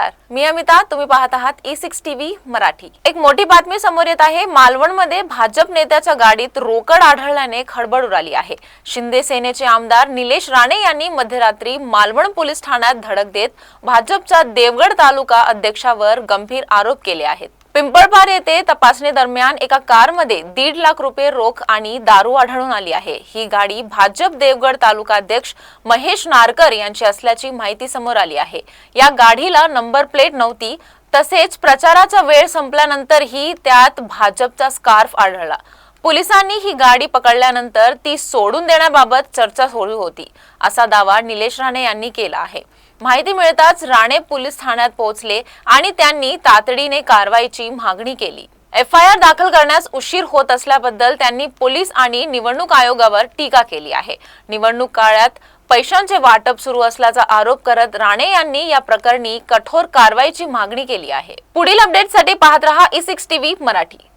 नमस्कार, मी अमिता. तुम्ही पाहत आहात E6 टीव्ही मराठी. एक मोठी बातमी समोर येत आहे. मालवणमध्ये भाजप नेत्याच्या गाडीत रोकड आढळल्याने खळबळ उडाली आहे. शिंदे सेनेचे आमदार निलेश राणे यांनी मध्यरात्री मालवण पोलीस ठाण्यात धडक देत भाजपच्या देवगड तालुका अध्यक्षावर गंभीर आरोप केले आहेत. पिंपळपार येथे तपासणी दरम्यान एका कारमध्ये 1.5 लाख रुपये रोख आणि दारू आढळून आली आहे. ही गाडी भाजप देवगड तालुका अध्यक्ष महेश नारकर यांची असल्याची माहिती समोर आली आहे. या गाडीला नंबर प्लेट नव्हती. तसेच प्रचाराचा वेळ संपल्यानंतरही त्यात भाजपचा स्कार्फ आढळला. पोलिसांनी ही गाडी पकडल्यानंतर ती सोडून देण्याबाबत चर्चा सुरू होती, असा दावा निलेश राणे यांनी केला आहे. माहिती मिळताच राणे पोलीस ठाण्यात पोहोचले आणि त्यांनी तातडीने कारवाईची मागणी केली. FIR दाखल करण्यास उशीर होत असल्याबद्दल त्यांनी पोलीस आणि निवडणूक आयोगावर टीका केली आहे. निवडणूक काळात पैशांचे वाटप सुरू असल्याचा आरोप करत राणे यांनी या प्रकरणी कठोर कारवाईची मागणी केली आहे. पुढील अपडेटसाठी पाहत रहा E6 टीव्ही मराठी.